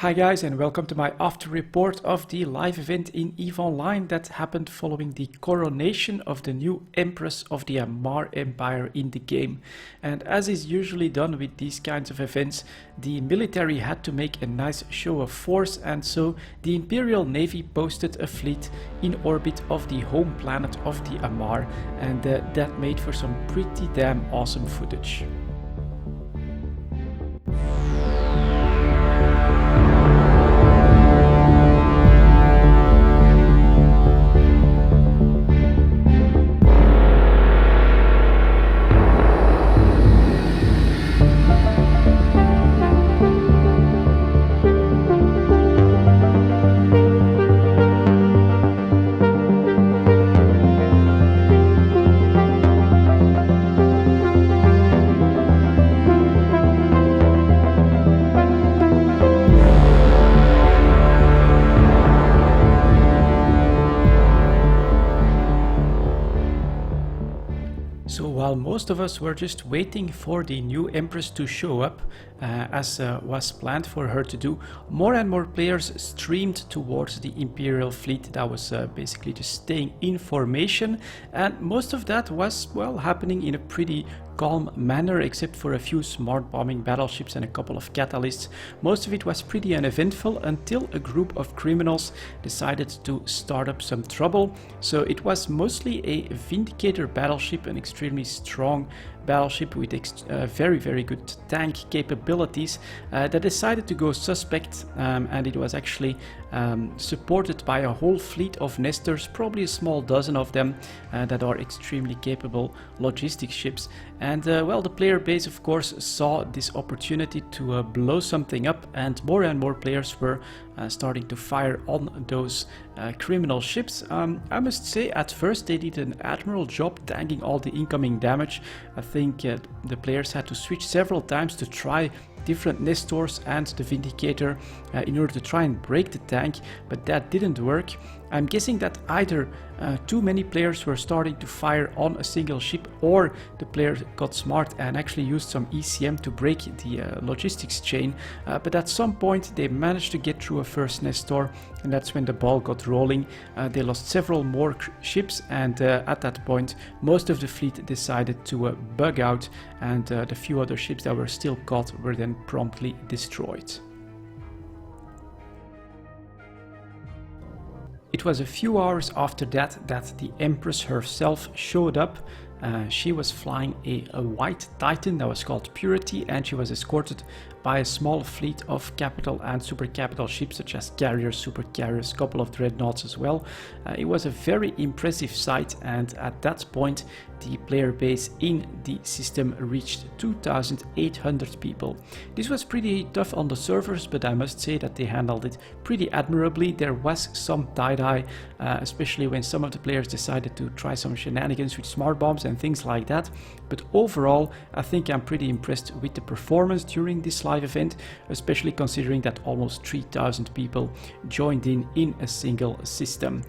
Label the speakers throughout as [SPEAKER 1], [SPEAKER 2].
[SPEAKER 1] Hi guys, and welcome to my after report of the live event in EVE Online that happened following the coronation of the new Empress of the Amarr Empire in the game. And as is usually done with these kinds of events, the military had to make a nice show of force, and so the Imperial Navy posted a fleet in orbit of the home planet of the Amarr, and that made for some pretty damn awesome footage. So while most of us were just waiting for the new Empress to show up, as was planned for her to do, more and more players streamed towards the Imperial fleet that was basically just staying in formation, and most of that was, well, happening in a pretty calm manner, except for a few smart bombing battleships and a couple of catalysts. Most of it was pretty uneventful until a group of criminals decided to start up some trouble. So it was mostly a Vindicator battleship, an extremely strong battleship with very good tank capabilities, that decided to go suspect, and it was actually supported by a whole fleet of nesters, probably a small dozen of them, that are extremely capable logistics ships. And well, the player base of course saw this opportunity to blow something up, and more players were starting to fire on those criminal ships. I must say, at first they did an admirable job tanking all the incoming damage. I think the players had to switch several times to try different Nestors and the Vindicator in order to try and break the tank, but that didn't work. I'm guessing that either too many players were starting to fire on a single ship, or the player got smart and actually used some ECM to break the logistics chain, but at some point they managed to get through a first Nestor, and that's when the ball got rolling. They lost several more ships, and at that point most of the fleet decided to bug out, and the few other ships that were still caught were then promptly destroyed. It was a few hours after that the Empress herself showed up. She was flying a white Titan that was called Purity, and she was escorted by a small fleet of capital and super capital ships such as carriers, super carriers, a couple of dreadnoughts as well. It was a very impressive sight, and at that point the player base in the system reached 2,800 people. This was pretty tough on the servers, but I must say that they handled it pretty admirably. There was some tie-dye, especially when some of the players decided to try some shenanigans with smart bombs and things like that, but overall I think I'm pretty impressed with the performance during this live event, especially considering that almost 3,000 people joined in a single system.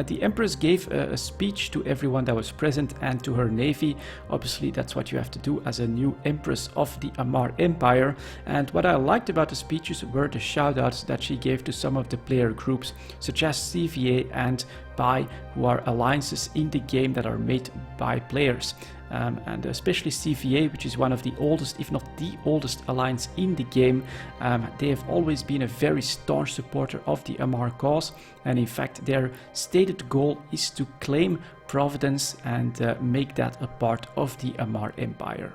[SPEAKER 1] The Empress gave a speech to everyone that was present and to her navy. Obviously that's what you have to do as a new Empress of the Amarr Empire, and what I liked about the speeches were the shoutouts that she gave to some of the player groups such as CVA and PI, who are alliances in the game that are made by players. And especially CVA, which is one of the oldest, if not the oldest alliance in the game. They have always been a very staunch supporter of the Amarr cause, and in fact their stated goal is to claim Providence and make that a part of the Amarr Empire.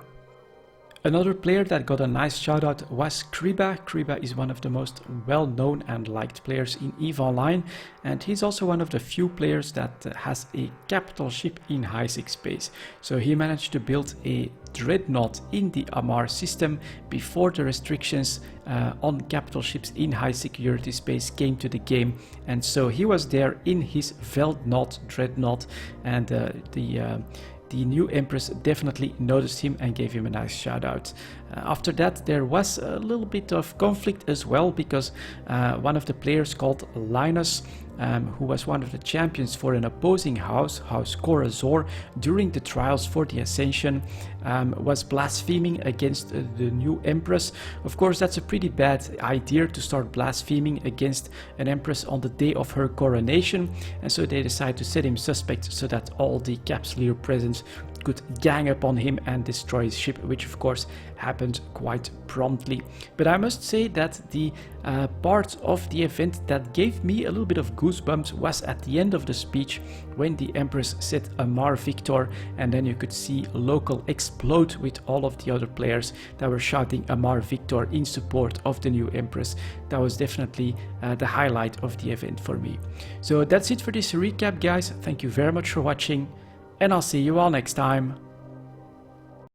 [SPEAKER 1] Another player that got a nice shout out was Kriba. Kriba is one of the most well-known and liked players in EVE Online, and he's also one of the few players that has a capital ship in high-sec space. So he managed to build a dreadnought in the Amarr system before the restrictions on capital ships in high security space came to the game, and so he was there in his Veldnaught dreadnought, and the new Empress definitely noticed him and gave him a nice shout out. After that there was a little bit of conflict as well, because one of the players called Linus who was one of the champions for an opposing house, House Corazor, during the trials for the Ascension, was blaspheming against the new Empress. Of course, that's a pretty bad idea to start blaspheming against an Empress on the day of her coronation, and so they decided to set him suspect so that all the Capsuleer present could gang up on him and destroy his ship, which of course happened quite promptly. But I must say that the part of the event that gave me a little bit of goosebumps was at the end of the speech, when the Empress said Amar Victor, and then you could see local explode with all of the other players that were shouting Amar Victor in support of the new Empress. That was definitely the highlight of the event for me. So that's it for this recap, guys. Thank you very much for watching, and I'll see you all next time.